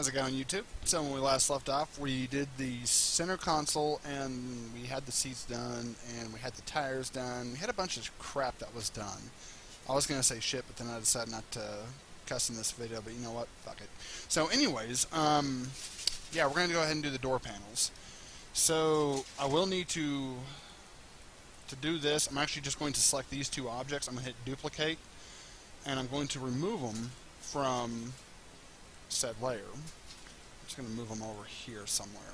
How's it going, YouTube? So when we last left off, we did the center console, and we had the seats done, and we had the tires done. We had a bunch of crap that was done. I was going to say shit, but then I decided not to cuss in this video, but you know what? Fuck it. So anyways, yeah, we're going to go ahead and do the door panels. So I will need to do this. I'm actually just going to select these two objects. I'm going to hit duplicate, and I'm going to remove them from said layer. I'm just going to move them over here somewhere.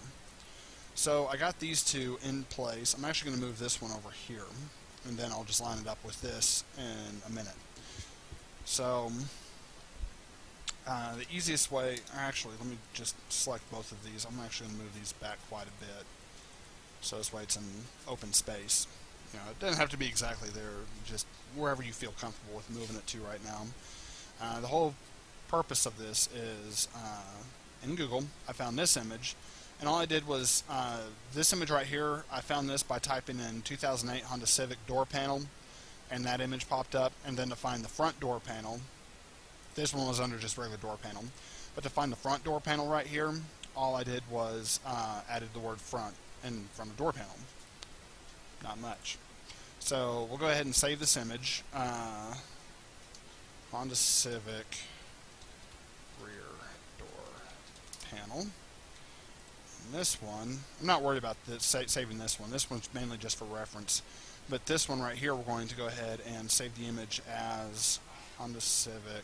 So I got these two in place. I'm actually going to move this one over here, and then I'll just line it up with this in a minute. So the easiest way, actually, let me just select both of these. I'm actually going to move these back quite a bit, so this way it's in open space. You know, it doesn't have to be exactly there, just wherever you feel comfortable with moving it to right now. The whole purpose of this is in Google, I found this image, and all I did was this image right here. I found this by typing in 2008 Honda Civic door panel, and that image popped up. And then to find the front door panel, this one was under just regular door panel, but to find the front door panel right here, all I did was added the word front in front of door panel. Not much. So we'll go ahead and save this image. Honda Civic rear door panel. And this one, I'm not worried about saving this one. This one's mainly just for reference. But this one right here, we're going to go ahead and save the image as Honda Civic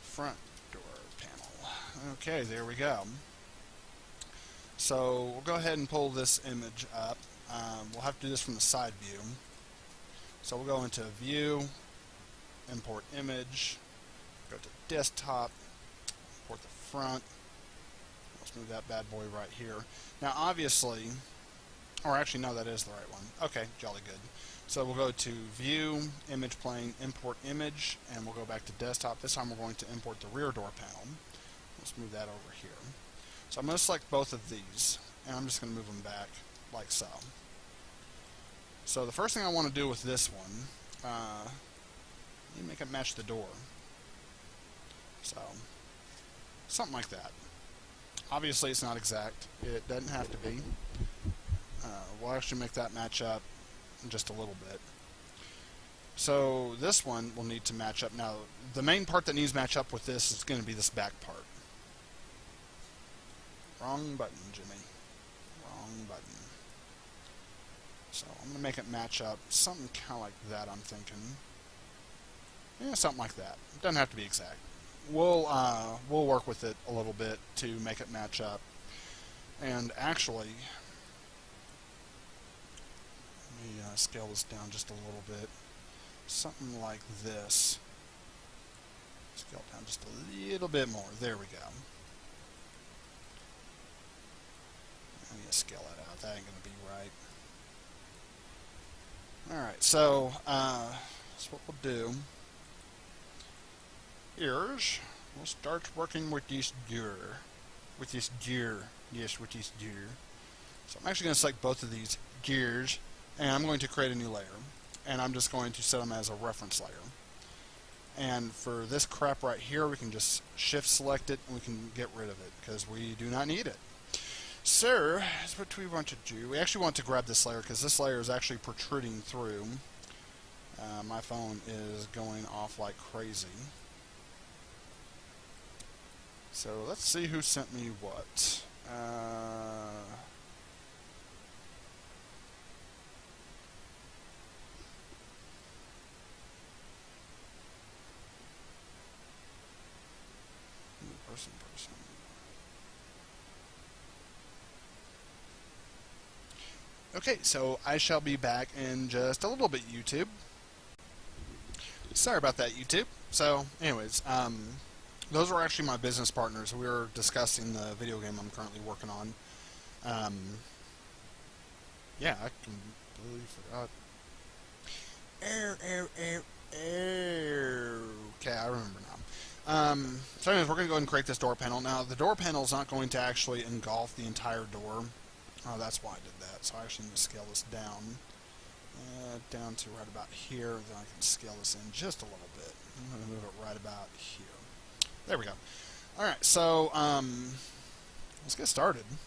front door panel. Okay, there we go. So we'll go ahead and pull this image up. We'll have to do this from the side view. So we'll go into View, Import Image, go to Desktop, import the front. Let's move that bad boy right here. Now obviously, or actually no, that is the right one. Okay, jolly good. So we'll go to View, Image Plane, Import Image, and we'll go back to Desktop. This time we're going to import the rear door panel. Let's move that over here. So I'm going to select both of these, and I'm just going to move them back like so. So the first thing I want to do with this one, let me make it match the door. So, something like that. Obviously it's not exact. It doesn't have to be. We'll actually make that match up in just a little bit. So this one will need to match up. Now, the main part that needs to match up with this is going to be this back part. Wrong button, Jimmy. Wrong button. So I'm going to make it match up. Something kind of like that, I'm thinking. Yeah, something like that. It doesn't have to be exact. We'll work with it a little bit to make it match up. And actually, let me scale this down just a little bit. Something like this. Scale it down just a little bit more. There we go. I need to scale that out. That ain't going to be right. Alright, so that's what we'll do. Here's, we'll start working with this gear. Yes, with this gear. So I'm actually going to select both of these gears, and I'm going to create a new layer. And I'm just going to set them as a reference layer. And for this crap right here, we can just shift select it, and we can get rid of it, because we do not need it. So, that's what we want to do. We actually want to grab this layer, because this layer is actually protruding through. My phone is going off like crazy. So, let's see who sent me what. Person. Okay, so I shall be back in just a little bit, YouTube. Sorry about that, YouTube. So, anyways, those were actually my business partners. We were discussing the video game I'm currently working on. Yeah, I completely forgot. Okay, I remember now. So anyways, we're going to go ahead and create this door panel. Now, the door panel is not going to actually engulf the entire door. Oh, that's why I did that. So I actually need to scale this down. Down to right about here. Then I can scale this in just a little bit. I'm going to move it right about here. There we go. Alright, so let's get started. I'm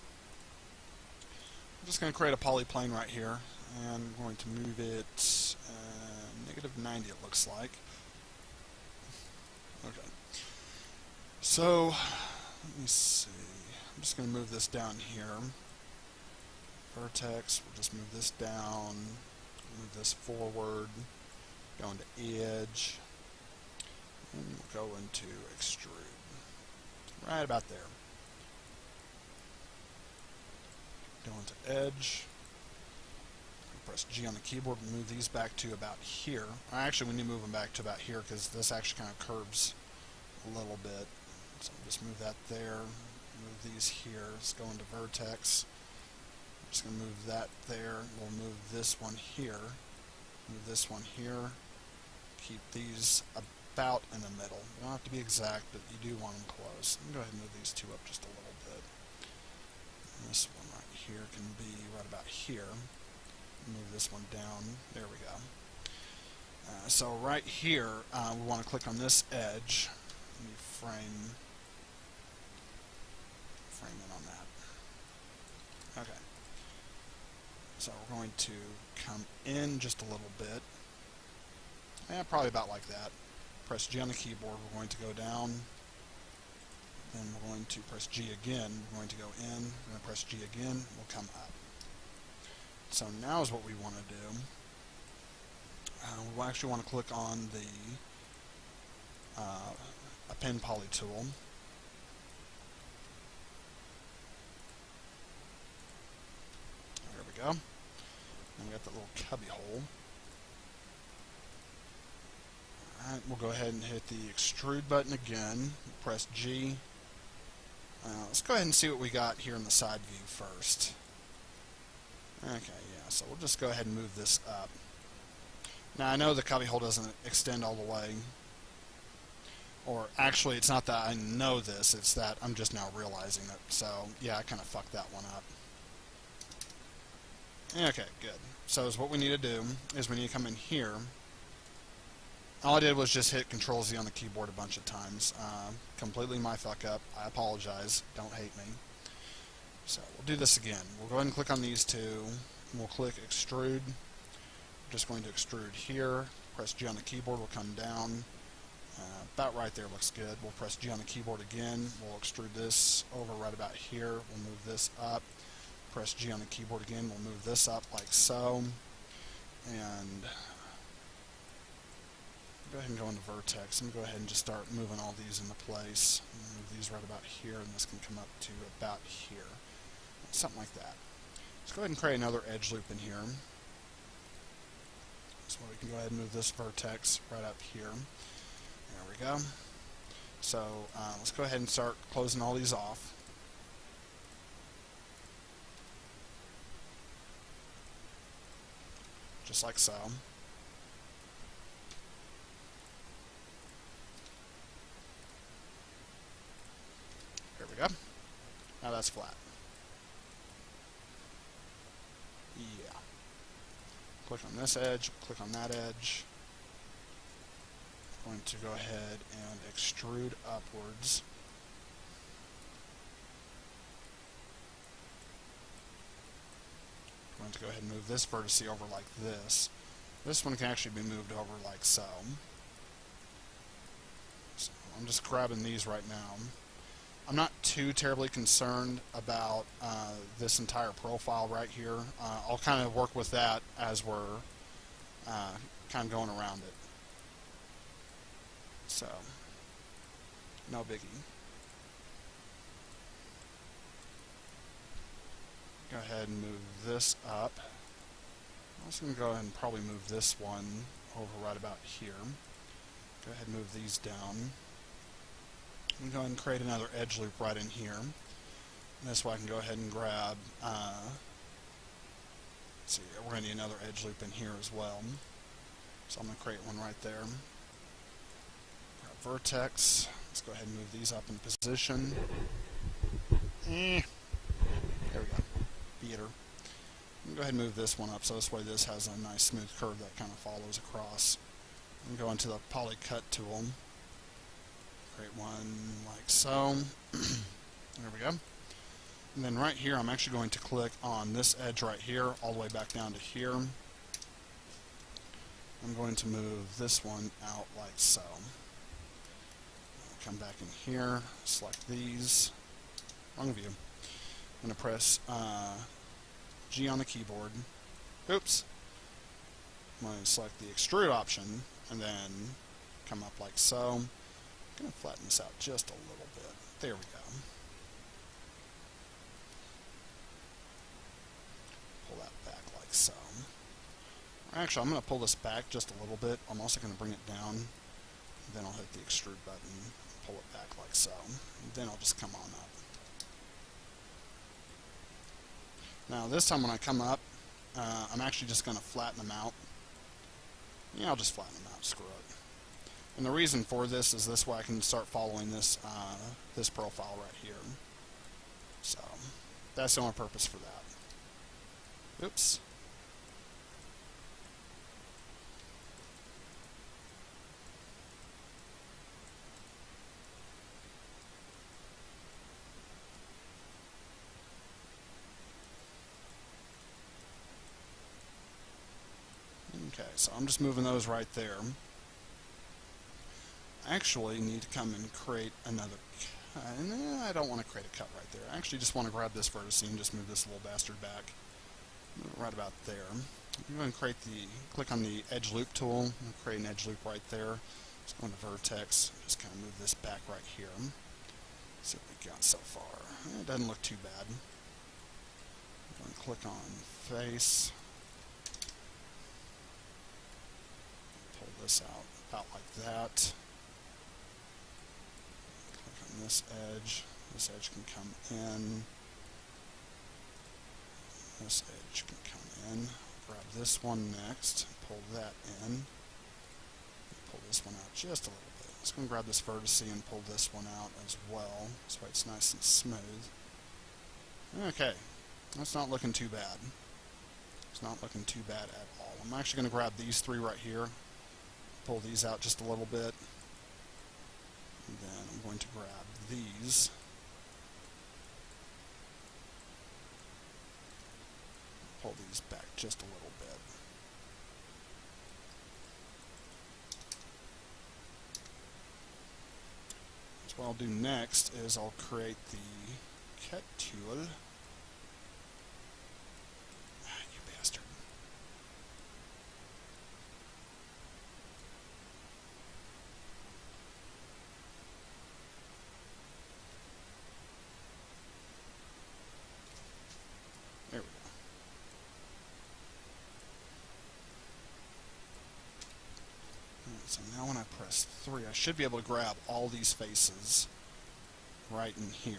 just going to create a polyplane right here, and I'm going to move it -90, it looks like. Okay. So, let me see. I'm just going to move this down here. Vertex, we'll just move this down, move this forward, go into edge, and we'll go into extrude. Right about there. Go into edge. Press G on the keyboard and move these back to about here. Actually, we need to move them back to about here because this actually kind of curves a little bit. So just move that there. Move these here. Let's go into vertex. I'm just going to move that there. We'll move this one here. Move this one here. Keep these about in the middle. You don't have to be exact, but you do want them close. Go ahead and move these two up just a little bit. And this one right here can be right about here. Move this one down. There we go. So right here, we want to click on this edge. Let me frame in on that. Okay. So we're going to come in just a little bit. Probably about like that. Press G on the keyboard. We're going to go down. Then we're going to press G again. We're going to go in. We're going to press G again. We'll come up. So now is what we want to do. We actually want to click on the append poly tool. There we go. And we got that little cubby hole. Alright, we'll go ahead and hit the extrude button again. Press G. Let's go ahead and see what we got here in the side view first. Okay, yeah, so we'll just go ahead and move this up. Now, I know the cubby hole doesn't extend all the way. Or, actually, it's not that I know this, it's that I'm just now realizing it. So, yeah, I kind of fucked that one up. Okay, good. So, what we need to do is we need to come in here. All I did was just hit Control-Z on the keyboard a bunch of times. Completely my fuck up. I apologize. Don't hate me. So we'll do this again. We'll go ahead and click on these two. And we'll click Extrude. We're just going to extrude here. Press G on the keyboard. We'll come down. About right there looks good. We'll press G on the keyboard again. We'll extrude this over right about here. We'll move this up. Press G on the keyboard again. We'll move this up like so. And go ahead and go into vertex and go ahead and just start moving all these into place. Move these right about here, and this can come up to about here. Something like that. Let's go ahead and create another edge loop in here. So we can go ahead and move this vertex right up here. There we go. So let's go ahead and start closing all these off. Just like so. There we go. Now that's flat. Yeah. Click on this edge, click on that edge. I'm going to go ahead and extrude upwards. I'm going to go ahead and move this vertex over like this. This one can actually be moved over like so. So I'm just grabbing these right now. I'm not too terribly concerned about this entire profile right here. I'll kind of work with that as we're kind of going around it. So, no biggie. Go ahead and move this up. I'm just going to go ahead and probably move this one over right about here. Go ahead and move these down. I'm going to go ahead and create another edge loop right in here. And this way I can go ahead and grab, let's see, we're going to need another edge loop in here as well. So I'm going to create one right there. Grab vertex. Let's go ahead and move these up in position. There we go. Beater. I'm going to go ahead and move this one up so this way this has a nice smooth curve that kind of follows across. I'm going to go into the poly cut tool. create one like so. There we go. And then right here, I'm actually going to click on this edge right here, all the way back down to here. I'm going to move this one out like so. Come back in here, select these. Wrong view. I'm going to press G on the keyboard. Oops. I'm going to select the extrude option, and then come up like so. I'm going to flatten this out just a little bit. There we go. Pull that back like so. Actually, I'm going to pull this back just a little bit. I'm also going to bring it down. Then I'll hit the extrude button and pull it back like so. And then I'll just come on up. Now this time when I come up, I'm actually just going to flatten them out. Yeah, I'll just flatten them out, screw it. And the reason for this is this way I can start following this this profile right here. So that's the only purpose for that. Oops. Okay, so I'm just moving those right there. I actually need to come and create another cut. I don't want to create a cut right there. I actually just want to grab this vertex and just move this little bastard back. Right about there. I'm going to create click on the edge loop tool and create an edge loop right there. Just go into vertex, just kind of move this back right here. See what we got so far. It doesn't look too bad. I'm going to click on face. Pull this out about like that. Click on this edge. This edge can come in. This edge can come in. Grab this one next. Pull that in. Pull this one out just a little bit. I'm just going to grab this vertex and pull this one out as well. This way it's nice and smooth. Okay. That's not looking too bad. It's not looking too bad at all. I'm actually going to grab these three right here. Pull these out just a little bit. And then I'm going to grab these. Pull these back just a little bit. So what I'll do next is I'll create the cut tool. You bastard. There we go. So now when I press 3, I should be able to grab all these faces right in here.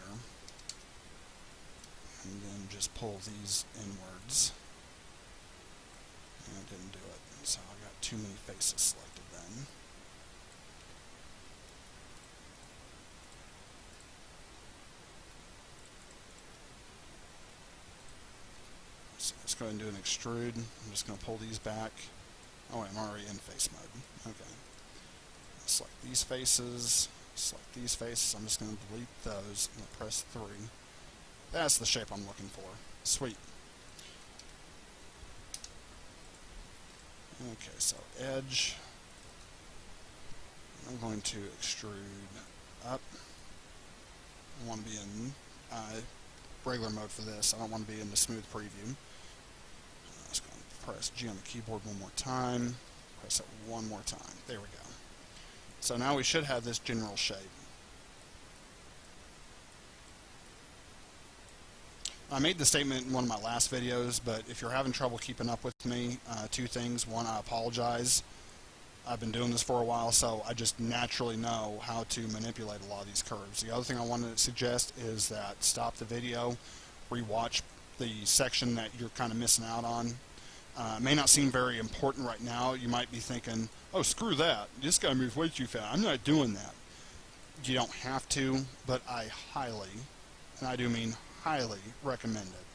And then just pull these inwards. And I didn't do it. So I got too many faces selected then. So let's go ahead and do an extrude. I'm just going to pull these back. Oh, wait, I'm already in face mode. Okay. Select these faces. Select these faces. I'm just going to delete those. I'm going to press 3. That's the shape I'm looking for. Sweet. Okay, so edge. I'm going to extrude up. I want to be in regular mode for this. I don't want to be in the smooth preview. Just going to press G on the keyboard one more time. Press it one more time. There we go. So now we should have this general shape. I made the statement in one of my last videos, but if you're having trouble keeping up with me, two things. One, I apologize. I've been doing this for a while, so I just naturally know how to manipulate a lot of these curves. The other thing I wanted to suggest is that stop the video, rewatch the section that you're kind of missing out on. It may not seem very important right now. You might be thinking, oh, screw that. This guy moves way too fast. I'm not doing that. You don't have to, but I highly, and I do mean highly, recommend it.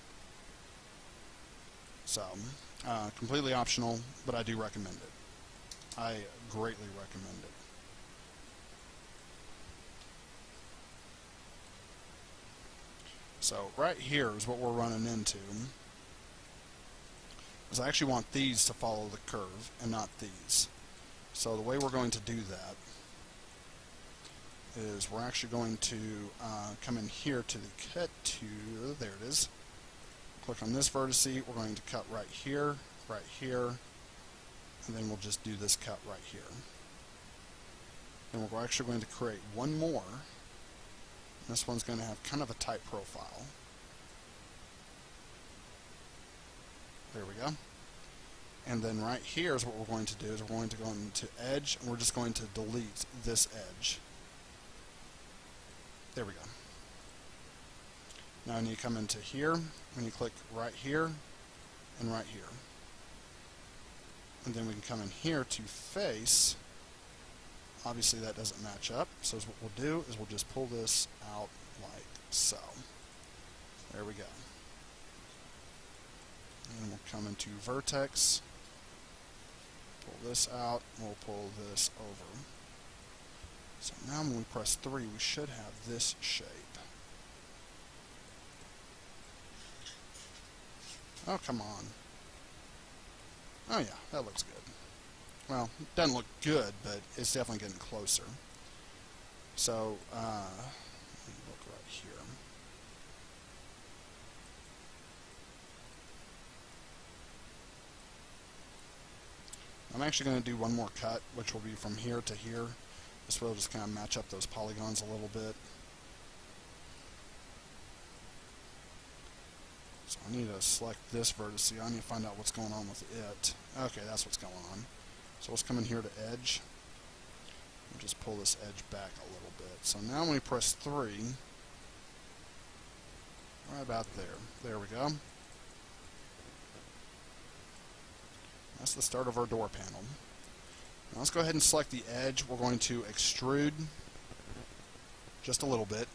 So, completely optional, but I do recommend it. I greatly recommend So right here is what we're running into. Is I actually want these to follow the curve and not these. So the way we're going to do that is we're actually going to come in here to the cut to, there it is. Click on this vertex, we're going to cut right here, and then we'll just do this cut right here. And we're actually going to create one more. This one's going to have kind of a tight profile. There we go. And then right here is what we're going to do is we're going to go into edge and we're just going to delete this edge. There we go. Now when you come into here, when you click right here and right here. And then we can come in here to face. Obviously that doesn't match up, so what we'll do is we'll just pull this out like so. There we go. And we'll come into vertex, pull this out, and we'll pull this over. So now when we press 3, we should have this shape. Oh, come on. Oh yeah, that looks good. Well, it doesn't look good, but it's definitely getting closer. So, let me look right here. I'm actually going to do one more cut, which will be from here to here. This will just kind of match up those polygons a little bit. So I need to select this vertex. I need to find out what's going on with it. Okay, that's what's going on. So let's come in here to edge. We'll just pull this edge back a little bit. So now when we press 3, right about there. There we go. That's the start of our door panel. Now let's go ahead and select the edge. We're going to extrude just a little bit.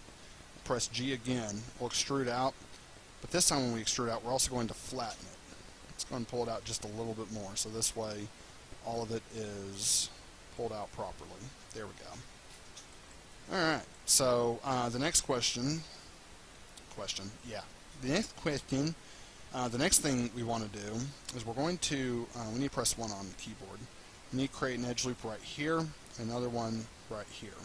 Press G again. We'll extrude out. But this time when we extrude out, we're also going to flatten it. Let's go ahead and pull it out just a little bit more. So this way, all of it is pulled out properly. There we go. Alright, so the next question, the next thing we want to do is we're going to, we need to press 1 on the keyboard. We need to create an edge loop right here, another one right here.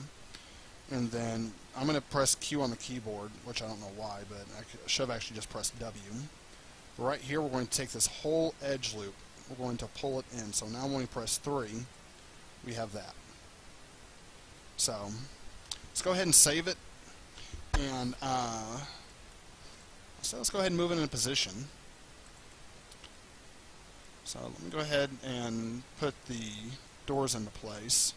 And then I'm going to press Q on the keyboard, which I don't know why, but I should have actually just pressed W. But right here, we're going to take this whole edge loop. We're going to pull it in. So now when we press 3, we have that. So let's go ahead and save it. And so let's go ahead and move it in a position. So let me go ahead and put the doors into place.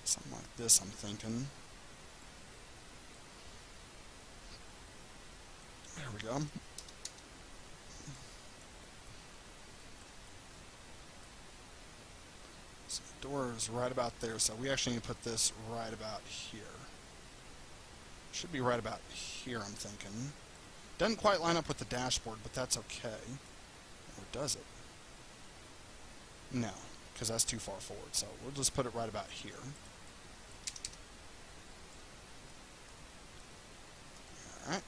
Something like this, I'm thinking. There we go. So the door is right about there, so we actually need to put this right about here. Should be right about here, I'm thinking. Doesn't quite line up with the dashboard, but that's okay. Or does it? No, because that's too far forward, so we'll just put it right about here. Alright.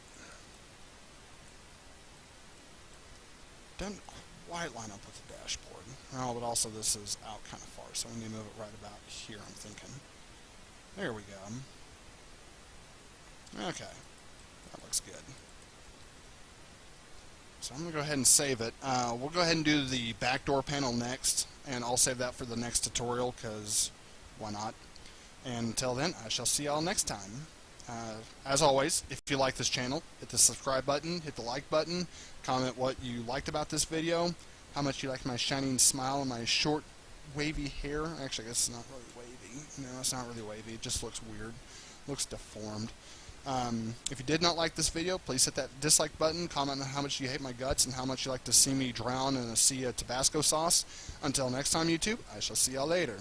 Doesn't quite line up with the dashboard. Oh, but also this is out kind of far, so we need to move it right about here, I'm thinking. There we go. Okay. That looks good. So I'm going to go ahead and save it. We'll go ahead and do the back door panel next, and I'll save that for the next tutorial, because why not? And until then, I shall see y'all next time. As always, if you like this channel, hit the subscribe button, hit the like button, comment what you liked about this video, how much you like my shining smile and my short, wavy hair. Actually, I guess it's not really wavy. No, it's not really wavy. It just looks weird. Looks deformed. If you did not like this video, please hit that dislike button, comment on how much you hate my guts and how much you like to see me drown in a sea of Tabasco sauce. Until next time, YouTube, I shall see y'all later.